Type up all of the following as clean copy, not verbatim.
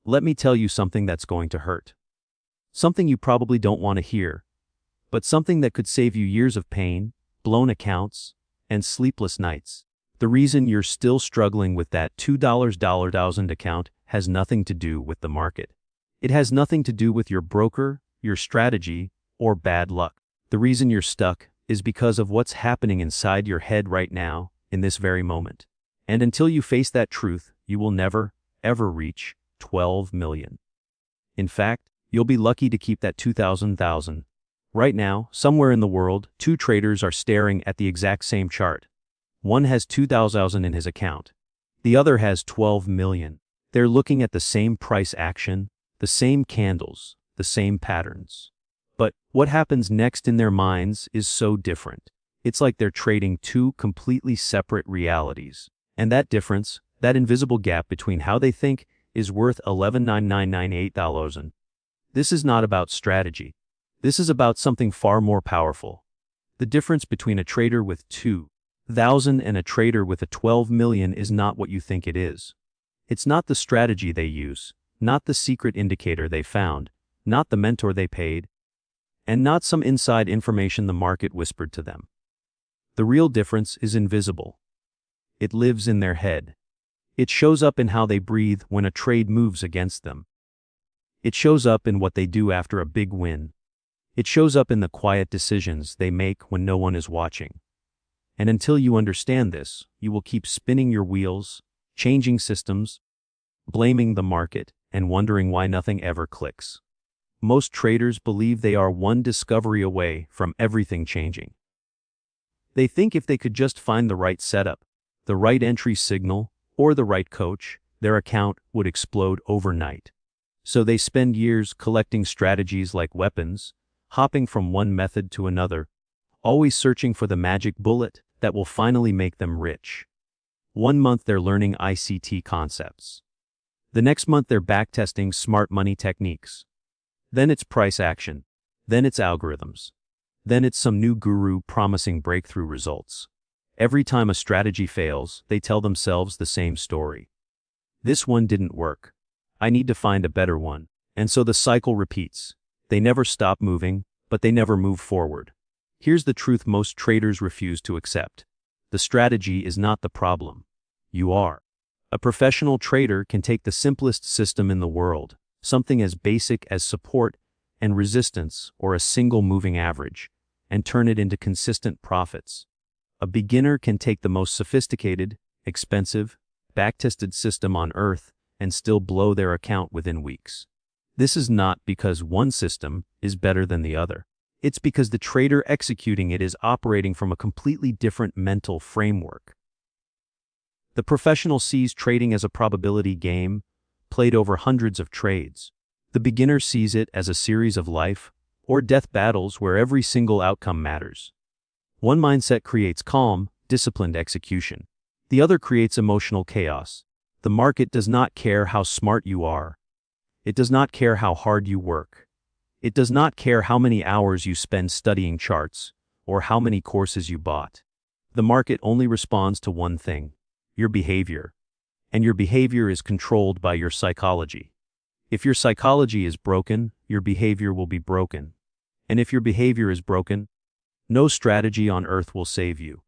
Let me tell you something that's going to hurt. Something you probably don't want to hear, but something that could save you years of pain, blown accounts, and sleepless nights. The reason you're still struggling with that $2,000 account has nothing to do with the market. It has nothing to do with your broker, your strategy, or bad luck. The reason you're stuck is because of what's happening inside your head right now, in this very moment. And until you face that truth, you will never, ever reach 12 million. In fact, you'll be lucky to keep that 2,000. Right now, somewhere in the world, two traders are staring at the exact same chart. One has 2,000 in his account. The other has 12 million. They're looking at the same price action, the same candles, the same patterns. But what happens next in their minds is so different. It's like they're trading two completely separate realities. And that difference, that invisible gap between how they think, is worth $11,998. This is not about strategy. This is about something far more powerful. The difference between a trader with 2,000 and a trader with a 12 million is not what you think it is. It's not the strategy they use, not the secret indicator they found, not the mentor they paid, and not some inside information the market whispered to them. The real difference is invisible. It lives in their head. It shows up in how they breathe when a trade moves against them. It shows up in what they do after a big win. It shows up in the quiet decisions they make when no one is watching. And until you understand this, you will keep spinning your wheels, changing systems, blaming the market, and wondering why nothing ever clicks. Most traders believe they are one discovery away from everything changing. They think if they could just find the right setup, the right entry signal, or the right coach, their account would explode overnight. So they spend years collecting strategies like weapons, hopping from one method to another, always searching for the magic bullet that will finally make them rich. 1 month they're learning ICT concepts. The next month they're backtesting smart money techniques. Then it's price action. Then it's algorithms. Then it's some new guru promising breakthrough results. Every time a strategy fails, they tell themselves the same story. This one didn't work. I need to find a better one. And so the cycle repeats. They never stop moving, but they never move forward. Here's the truth most traders refuse to accept. The strategy is not the problem. You are. A professional trader can take the simplest system in the world, something as basic as support and resistance or a single moving average, and turn it into consistent profits. A beginner can take the most sophisticated, expensive, backtested system on earth and still blow their account within weeks. This is not because one system is better than the other. It's because the trader executing it is operating from a completely different mental framework. The professional sees trading as a probability game, played over hundreds of trades. The beginner sees it as a series of life or death battles where every single outcome matters. One mindset creates calm, disciplined execution. The other creates emotional chaos. The market does not care how smart you are. It does not care how hard you work. It does not care how many hours you spend studying charts or how many courses you bought. The market only responds to one thing: your behavior. And your behavior is controlled by your psychology. If your psychology is broken, your behavior will be broken. And if your behavior is broken, no strategy on earth will save you.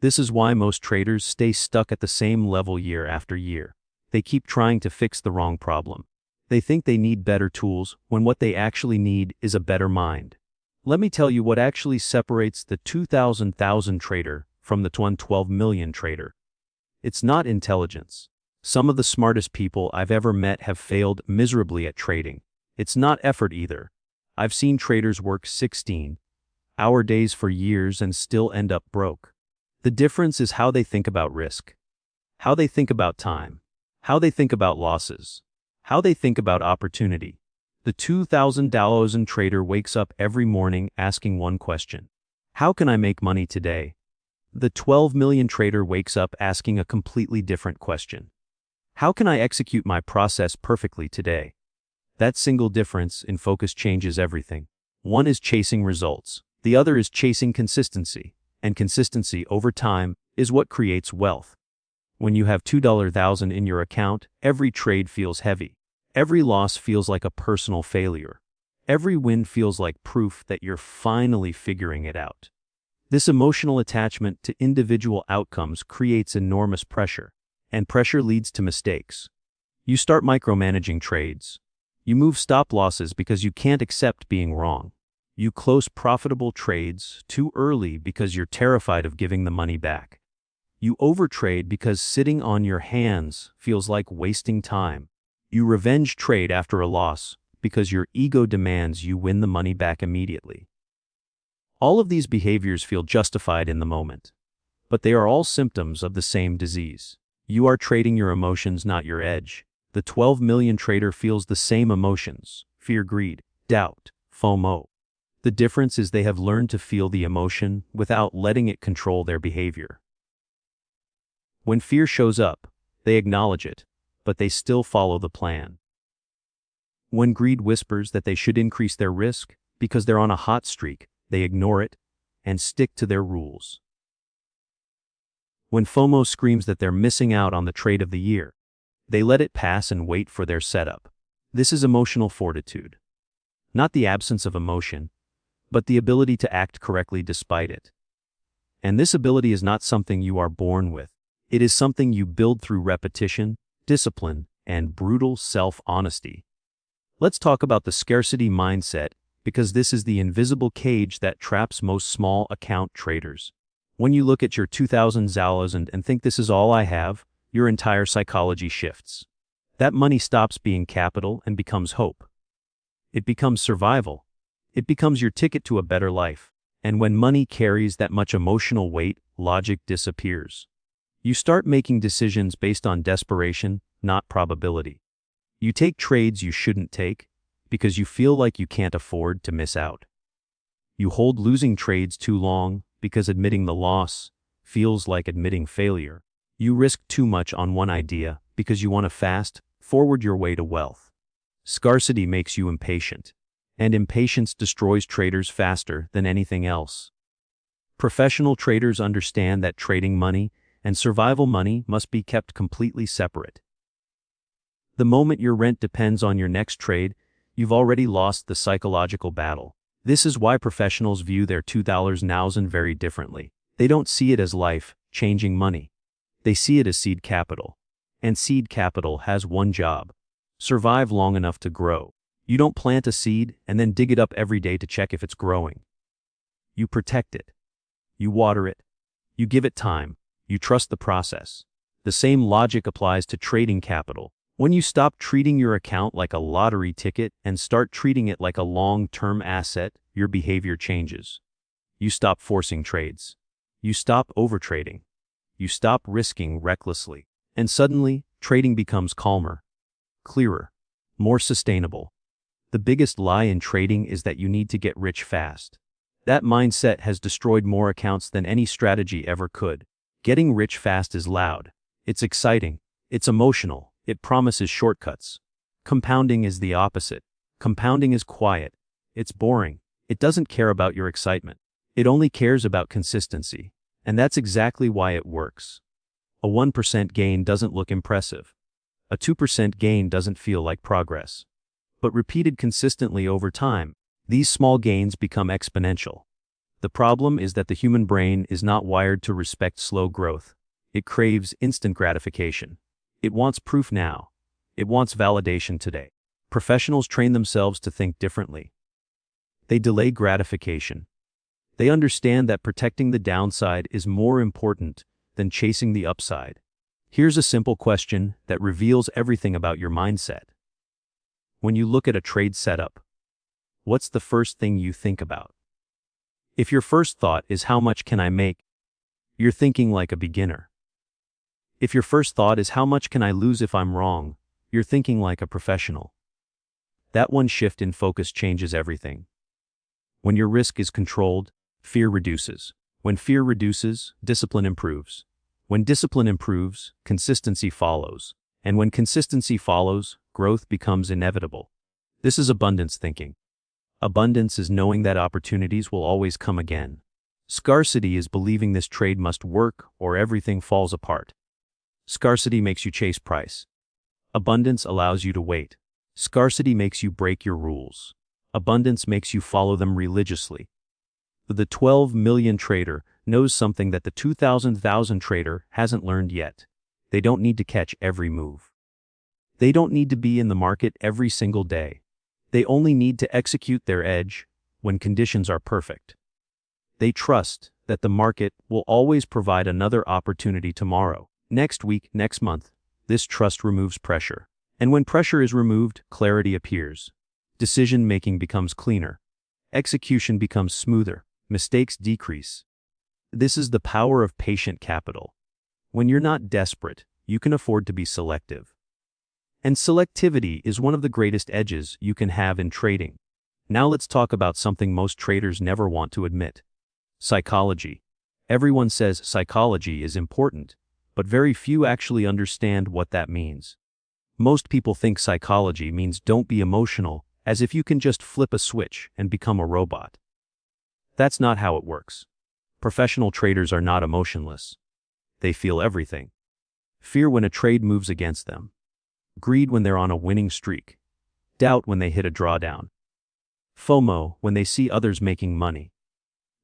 This is why most traders stay stuck at the same level year after year. They keep trying to fix the wrong problem. They think they need better tools when what they actually need is a better mind. Let me tell you what actually separates the 2,000 trader from the 12 million trader. It's not intelligence. Some of the smartest people I've ever met have failed miserably at trading. It's not effort either. I've seen traders work 16-hour days for years and still end up broke. The difference is how they think about risk, how they think about time, how they think about losses, how they think about opportunity. The 2,000 trader wakes up every morning asking one question: how can I make money today? The 12 million trader wakes up asking a completely different question: how can I execute my process perfectly today? That single difference in focus changes everything. One is chasing results. The other is chasing consistency. And consistency over time is what creates wealth. When you have $2,000 in your account, every trade feels heavy. Every loss feels like a personal failure. Every win feels like proof that you're finally figuring it out. This emotional attachment to individual outcomes creates enormous pressure, and pressure leads to mistakes. You start micromanaging trades. You move stop losses because you can't accept being wrong. You close profitable trades too early because you're terrified of giving the money back. You overtrade because sitting on your hands feels like wasting time. You revenge trade after a loss because your ego demands you win the money back immediately. All of these behaviors feel justified in the moment, but they are all symptoms of the same disease. You are trading your emotions, not your edge. The 12 million trader feels the same emotions: fear, greed, doubt, FOMO. The difference is they have learned to feel the emotion without letting it control their behavior. When fear shows up, they acknowledge it, but they still follow the plan. When greed whispers that they should increase their risk because they're on a hot streak, they ignore it and stick to their rules. When FOMO screams that they're missing out on the trade of the year, they let it pass and wait for their setup. This is emotional fortitude. Not the absence of emotion, but the ability to act correctly despite it. And this ability is not something you are born with. It is something you build through repetition, discipline, and brutal self-honesty. Let's talk about the scarcity mindset, because this is the invisible cage that traps most small account traders. When you look at your $2,000 and think this is all I have, your entire psychology shifts. That money stops being capital and becomes hope. It becomes survival. It becomes your ticket to a better life. And when money carries that much emotional weight, logic disappears. You start making decisions based on desperation, not probability. You take trades you shouldn't take because you feel like you can't afford to miss out. You hold losing trades too long because admitting the loss feels like admitting failure. You risk too much on one idea because you want to fast forward your way to wealth. Scarcity makes you impatient, and impatience destroys traders faster than anything else. Professional traders understand that trading money and survival money must be kept completely separate. The moment your rent depends on your next trade, you've already lost the psychological battle. This is why professionals view their $2,000 very differently. They don't see it as life-changing money. They see it as seed capital. And seed capital has one job: survive long enough to grow. You don't plant a seed and then dig it up every day to check if it's growing. You protect it. You water it. You give it time. You trust the process. The same logic applies to trading capital. When you stop treating your account like a lottery ticket and start treating it like a long-term asset, your behavior changes. You stop forcing trades. You stop overtrading. You stop risking recklessly. And suddenly, trading becomes calmer, clearer, more sustainable. The biggest lie in trading is that you need to get rich fast. That mindset has destroyed more accounts than any strategy ever could. Getting rich fast is loud. It's exciting. It's emotional. It promises shortcuts. Compounding is the opposite. Compounding is quiet. It's boring. It doesn't care about your excitement. It only cares about consistency. And that's exactly why it works. A 1% gain doesn't look impressive. A 2% gain doesn't feel like progress. But repeated consistently over time, these small gains become exponential. The problem is that the human brain is not wired to respect slow growth. It craves instant gratification. It wants proof now. It wants validation today. Professionals train themselves to think differently. They delay gratification. They understand that protecting the downside is more important than chasing the upside. Here's a simple question that reveals everything about your mindset. When you look at a trade setup, what's the first thing you think about? If your first thought is how much can I make, you're thinking like a beginner. If your first thought is how much can I lose if I'm wrong, you're thinking like a professional. That one shift in focus changes everything. When your risk is controlled, fear reduces. When fear reduces, discipline improves. When discipline improves, consistency follows. And when consistency follows, growth becomes inevitable. This is abundance thinking. Abundance is knowing that opportunities will always come again. Scarcity is believing this trade must work or everything falls apart. Scarcity makes you chase price. Abundance allows you to wait. Scarcity makes you break your rules. Abundance makes you follow them religiously. The 12 million trader knows something that the 2,000 trader hasn't learned yet. They don't need to catch every move. They don't need to be in the market every single day. They only need to execute their edge when conditions are perfect. They trust that the market will always provide another opportunity tomorrow, next week, next month. This trust removes pressure. And when pressure is removed, clarity appears. Decision-making becomes cleaner. Execution becomes smoother. Mistakes decrease. This is the power of patient capital. When you're not desperate, you can afford to be selective. And selectivity is one of the greatest edges you can have in trading. Now let's talk about something most traders never want to admit. Psychology. Everyone says psychology is important, but very few actually understand what that means. Most people think psychology means don't be emotional, as if you can just flip a switch and become a robot. That's not how it works. Professional traders are not emotionless. They feel everything. Fear when a trade moves against them. Greed when they're on a winning streak. Doubt when they hit a drawdown. FOMO when they see others making money.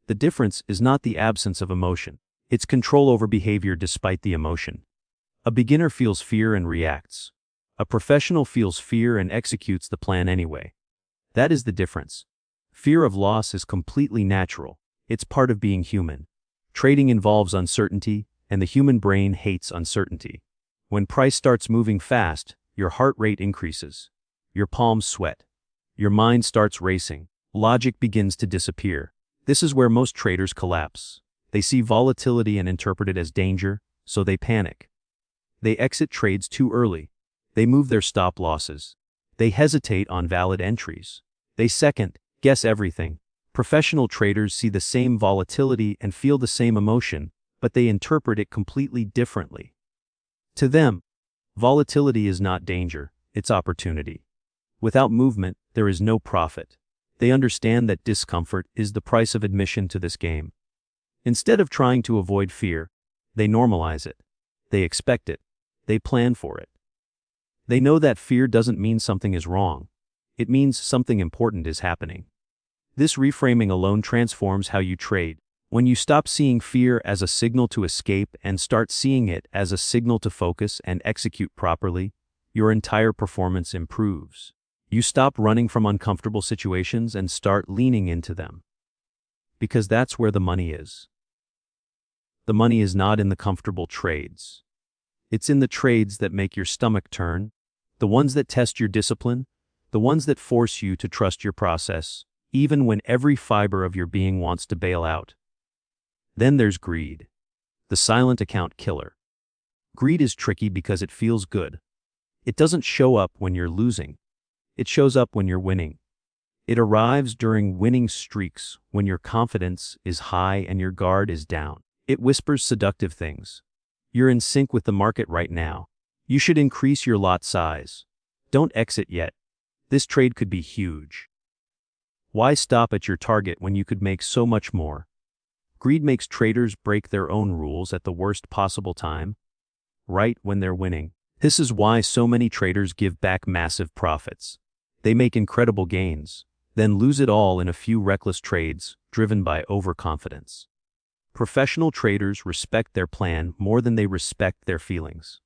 The difference is not the absence of emotion. It's control over behavior despite the emotion. A beginner feels fear and reacts. A professional feels fear and executes the plan anyway. That is the difference. Fear of loss is completely natural. It's part of being human. Trading involves uncertainty, and the human brain hates uncertainty. When price starts moving fast, your heart rate increases. Your palms sweat. Your mind starts racing. Logic begins to disappear. This is where most traders collapse. They see volatility and interpret it as danger, so they panic. They exit trades too early. They move their stop losses. They hesitate on valid entries. They second-guess everything. Professional traders see the same volatility and feel the same emotion, but they interpret it completely differently. To them, volatility is not danger, it's opportunity. Without movement, there is no profit. They understand that discomfort is the price of admission to this game. Instead of trying to avoid fear, they normalize it. They expect it. They plan for it. They know that fear doesn't mean something is wrong. It means something important is happening. This reframing alone transforms how you trade. When you stop seeing fear as a signal to escape and start seeing it as a signal to focus and execute properly, your entire performance improves. You stop running from uncomfortable situations and start leaning into them. Because that's where the money is. The money is not in the comfortable trades. It's in the trades that make your stomach turn, the ones that test your discipline, the ones that force you to trust your process, even when every fiber of your being wants to bail out. Then there's greed, the silent account killer. Greed is tricky because it feels good. It doesn't show up when you're losing. It shows up when you're winning. It arrives during winning streaks, when your confidence is high and your guard is down. It whispers seductive things. You're in sync with the market right now. You should increase your lot size. Don't exit yet. This trade could be huge. Why stop at your target when you could make so much more? Greed makes traders break their own rules at the worst possible time, right when they're winning. This is why so many traders give back massive profits. They make incredible gains, then lose it all in a few reckless trades driven by overconfidence. Professional traders respect their plan more than they respect their feelings.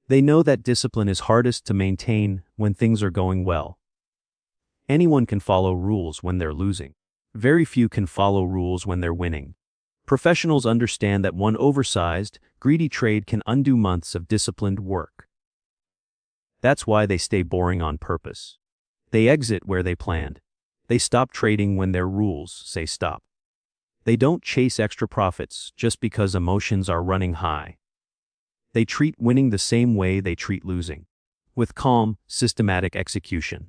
They know that discipline is hardest to maintain when things are going well. Anyone can follow rules when they're losing. Very few can follow rules when they're winning. Professionals understand that one oversized, greedy trade can undo months of disciplined work. That's why they stay boring on purpose. They exit where they planned. They stop trading when their rules say stop. They don't chase extra profits just because emotions are running high. They treat winning the same way they treat losing, with calm, systematic execution.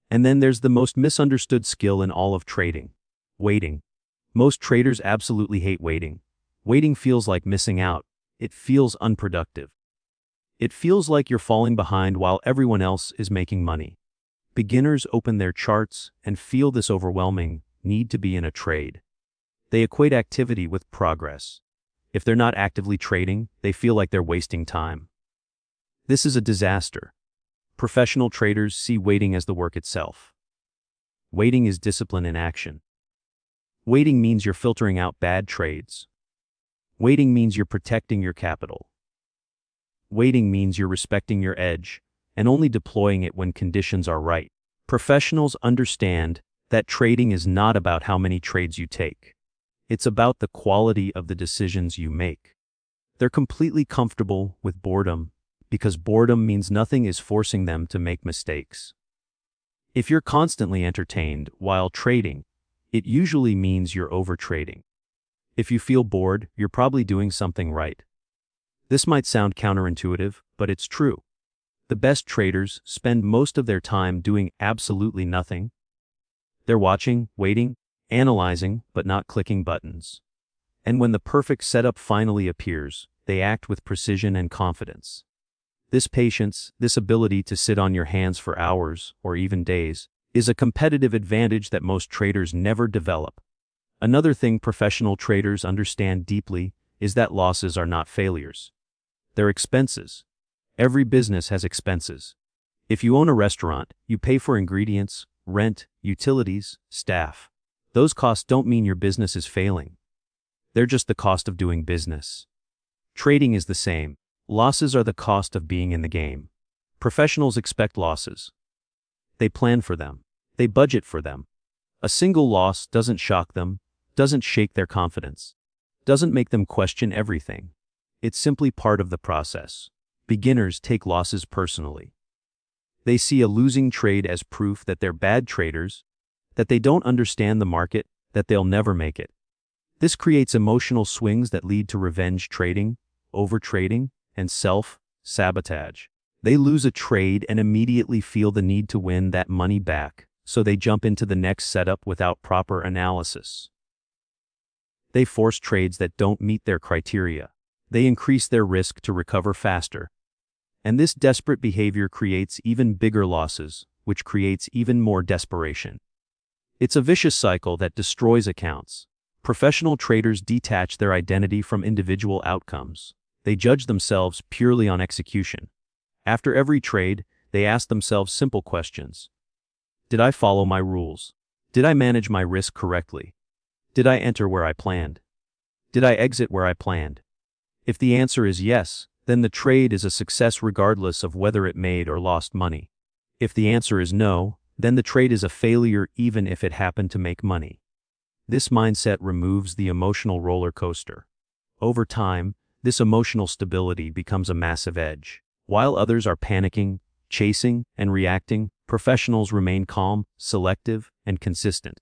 And then there's the most misunderstood skill in all of trading: waiting. Most traders absolutely hate waiting. Waiting feels like missing out. It feels unproductive. It feels like you're falling behind while everyone else is making money. Beginners open their charts and feel this overwhelming need to be in a trade. They equate activity with progress. If they're not actively trading, they feel like they're wasting time. This is a disaster. Professional traders see waiting as the work itself. Waiting is discipline in action. Waiting means you're filtering out bad trades. Waiting means you're protecting your capital. Waiting means you're respecting your edge and only deploying it when conditions are right. Professionals understand that trading is not about how many trades you take. It's about the quality of the decisions you make. They're completely comfortable with boredom because boredom means nothing is forcing them to make mistakes. If you're constantly entertained while trading, it usually means you're overtrading. If you feel bored, you're probably doing something right. This might sound counterintuitive, but it's true. The best traders spend most of their time doing absolutely nothing. They're watching, waiting, analyzing, but not clicking buttons. And when the perfect setup finally appears, they act with precision and confidence. This patience, this ability to sit on your hands for hours, or even days, is a competitive advantage that most traders never develop. Another thing professional traders understand deeply is that losses are not failures. They're expenses. Every business has expenses. If you own a restaurant, you pay for ingredients, rent, utilities, staff. Those costs don't mean your business is failing. They're just the cost of doing business. Trading is the same. Losses are the cost of being in the game. Professionals expect losses. They plan for them. They budget for them. A single loss doesn't shock them, doesn't shake their confidence, doesn't make them question everything. It's simply part of the process. Beginners take losses personally. They see a losing trade as proof that they're bad traders, that they don't understand the market, that they'll never make it. This creates emotional swings that lead to revenge trading, overtrading, and self-sabotage. They lose a trade and immediately feel the need to win that money back, so they jump into the next setup without proper analysis. They force trades that don't meet their criteria. They increase their risk to recover faster. And this desperate behavior creates even bigger losses, which creates even more desperation. It's a vicious cycle that destroys accounts. Professional traders detach their identity from individual outcomes. They judge themselves purely on execution. After every trade, they ask themselves simple questions. Did I follow my rules? Did I manage my risk correctly? Did I enter where I planned? Did I exit where I planned? If the answer is yes, then the trade is a success regardless of whether it made or lost money. If the answer is no, then the trade is a failure even if it happened to make money. This mindset removes the emotional roller coaster. Over time, this emotional stability becomes a massive edge. While others are panicking, chasing, and reacting, professionals remain calm, selective, and consistent.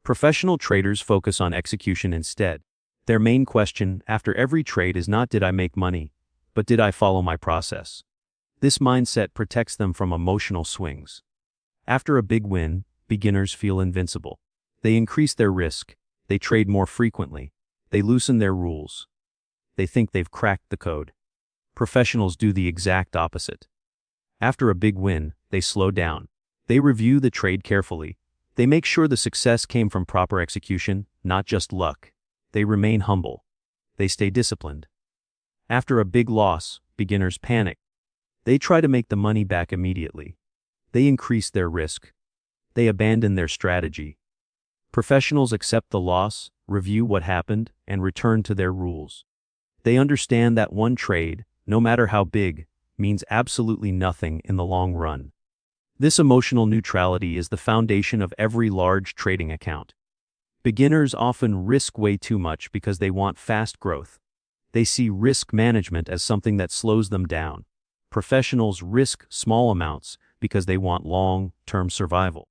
Professional traders focus on execution instead. Their main question after every trade is not did I make money, but did I follow my process? This mindset protects them from emotional swings. After a big win, beginners feel invincible. They increase their risk, they trade more frequently, they loosen their rules. They think they've cracked the code. Professionals do the exact opposite. After a big win, they slow down. They review the trade carefully. They make sure the success came from proper execution, not just luck. They remain humble. They stay disciplined. After a big loss, beginners panic. They try to make the money back immediately. They increase their risk. They abandon their strategy. Professionals accept the loss, review what happened, and return to their rules. They understand that one trade, no matter how big, means absolutely nothing in the long run. This emotional neutrality is the foundation of every large trading account. Beginners often risk way too much because they want fast growth. They see risk management as something that slows them down. Professionals risk small amounts because they want long-term survival.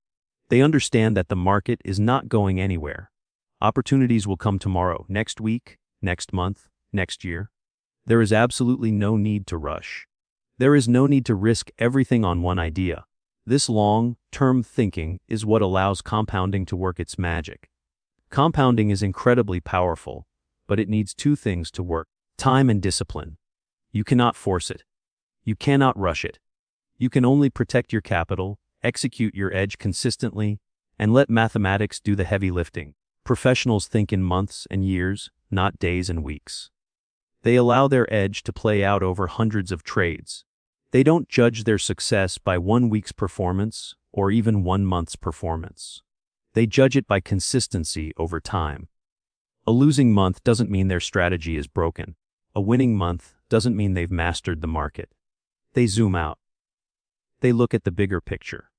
They understand that the market is not going anywhere. Opportunities will come tomorrow, next week, next month, next year. There is absolutely no need to rush. There is no need to risk everything on one idea. This long-term thinking is what allows compounding to work its magic. Compounding is incredibly powerful, but it needs two things to work: time and discipline. You cannot force it. You cannot rush it. You can only protect your capital, execute your edge consistently, and let mathematics do the heavy lifting. Professionals think in months and years, not days and weeks. They allow their edge to play out over hundreds of trades. They don't judge their success by 1 week's performance or even 1 month's performance. They judge it by consistency over time. A losing month doesn't mean their strategy is broken. A winning month doesn't mean they've mastered the market. They zoom out. They look at the bigger picture.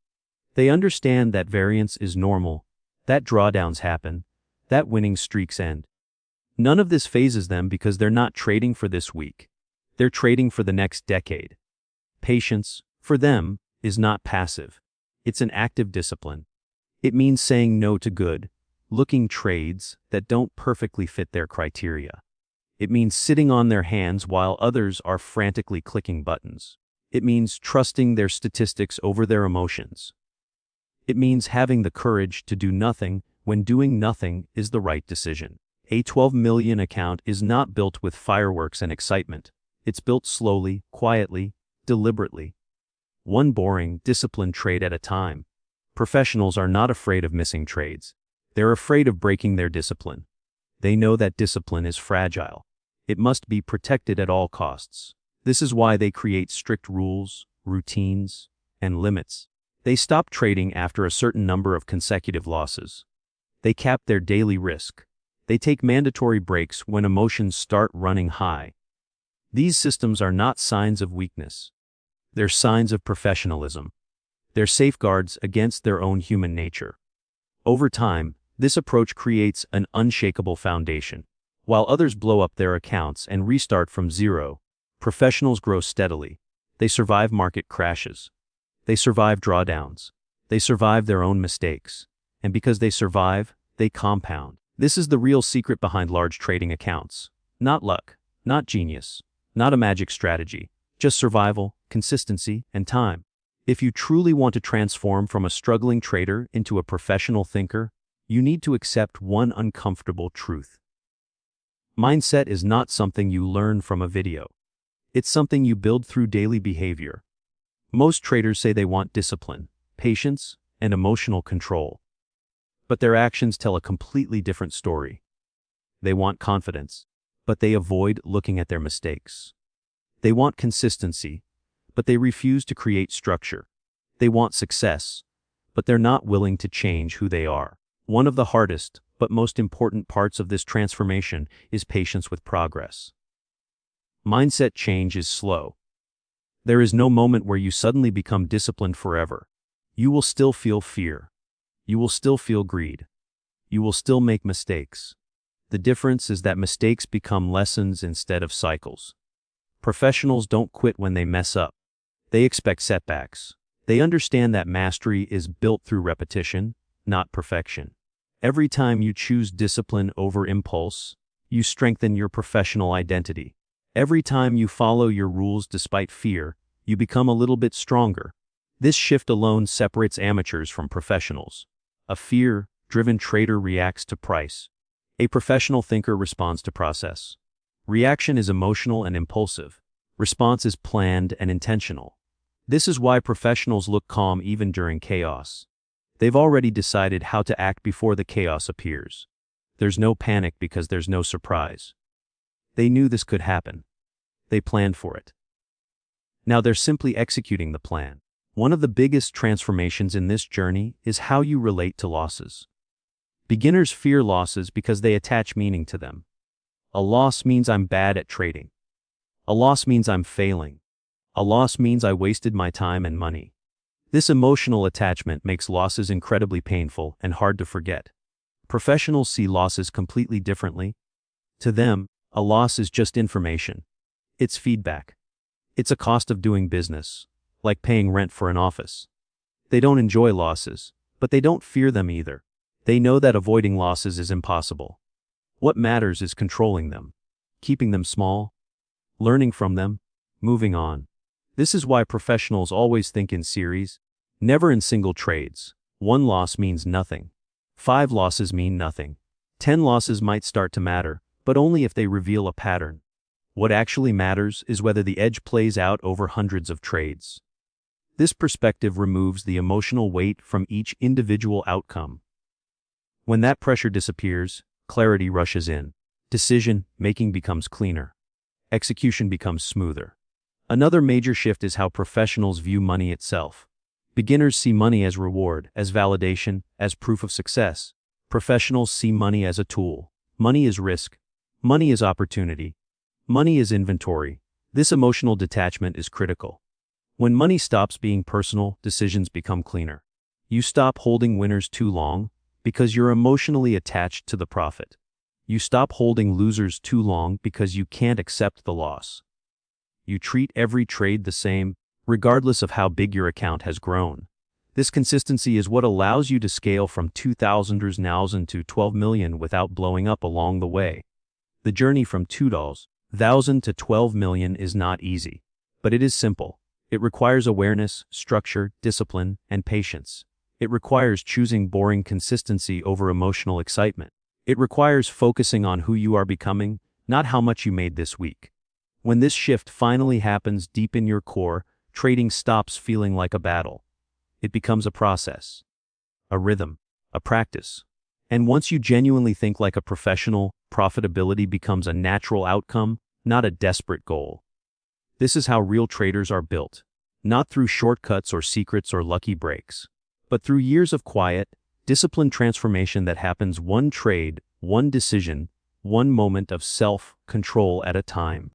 They understand that variance is normal, that drawdowns happen, that winning streaks end. None of this phases them because they're not trading for this week. They're trading for the next decade. Patience, for them, is not passive. It's an active discipline. It means saying no to good-looking trades that don't perfectly fit their criteria. It means sitting on their hands while others are frantically clicking buttons. It means trusting their statistics over their emotions. It means having the courage to do nothing when doing nothing is the right decision. A 12 million account is not built with fireworks and excitement. It's built slowly, quietly, deliberately. One boring, disciplined trade at a time. Professionals are not afraid of missing trades. They're afraid of breaking their discipline. They know that discipline is fragile. It must be protected at all costs. This is why they create strict rules, routines, and limits. They stop trading after a certain number of consecutive losses. They cap their daily risk. They take mandatory breaks when emotions start running high. These systems are not signs of weakness. They're signs of professionalism. They're safeguards against their own human nature. Over time, this approach creates an unshakable foundation. While others blow up their accounts and restart from zero, professionals grow steadily. They survive market crashes. They survive drawdowns. They survive their own mistakes. And because they survive, they compound. This is the real secret behind large trading accounts. Not luck, not genius, not a magic strategy, just survival, consistency, and time. If you truly want to transform from a struggling trader into a professional thinker, you need to accept one uncomfortable truth. Mindset is not something you learn from a video. It's something you build through daily behavior. Most traders say they want discipline, patience, and emotional control. But their actions tell a completely different story. They want confidence, but they avoid looking at their mistakes. They want consistency, but they refuse to create structure. They want success, but they're not willing to change who they are. One of the hardest, but most important parts of this transformation is patience with progress. Mindset change is slow. There is no moment where you suddenly become disciplined forever. You will still feel fear. You will still feel greed. You will still make mistakes. The difference is that mistakes become lessons instead of cycles. Professionals don't quit when they mess up. They expect setbacks. They understand that mastery is built through repetition, not perfection. Every time you choose discipline over impulse, you strengthen your professional identity. Every time you follow your rules despite fear, you become a little bit stronger. This shift alone separates amateurs from professionals. A fear-driven trader reacts to price. A professional thinker responds to process. Reaction is emotional and impulsive. Response is planned and intentional. This is why professionals look calm even during chaos. They've already decided how to act before the chaos appears. There's no panic because there's no surprise. They knew this could happen. They planned for it. Now they're simply executing the plan. One of the biggest transformations in this journey is how you relate to losses. Beginners fear losses because they attach meaning to them. A loss means I'm bad at trading. A loss means I'm failing. A loss means I wasted my time and money. This emotional attachment makes losses incredibly painful and hard to forget. Professionals see losses completely differently. To them, a loss is just information. It's feedback. It's a cost of doing business, like paying rent for an office. They don't enjoy losses, but they don't fear them either. They know that avoiding losses is impossible. What matters is controlling them, keeping them small, learning from them, moving on. This is why professionals always think in series, never in single trades. 1 loss means nothing. 5 losses mean nothing. 10 losses might start to matter, but only if they reveal a pattern. What actually matters is whether the edge plays out over hundreds of trades. This perspective removes the emotional weight from each individual outcome. When that pressure disappears, clarity rushes in. Decision-making becomes cleaner. Execution becomes smoother. Another major shift is how professionals view money itself. Beginners see money as reward, as validation, as proof of success. Professionals see money as a tool. Money is risk. Money is opportunity. Money is inventory. This emotional detachment is critical. When money stops being personal, decisions become cleaner. You stop holding winners too long because you're emotionally attached to the profit. You stop holding losers too long because you can't accept the loss. You treat every trade the same, regardless of how big your account has grown. This consistency is what allows you to scale from 2,000 now to 12 million without blowing up along the way. The journey from 2,000 to 12 million is not easy, but it is simple. It requires awareness, structure, discipline, and patience. It requires choosing boring consistency over emotional excitement. It requires focusing on who you are becoming, not how much you made this week. When this shift finally happens deep in your core, trading stops feeling like a battle. It becomes a process, a rhythm, a practice. And once you genuinely think like a professional, profitability becomes a natural outcome, not a desperate goal. This is how real traders are built, not through shortcuts or secrets or lucky breaks, but through years of quiet, disciplined transformation that happens one trade, one decision, one moment of self-control at a time.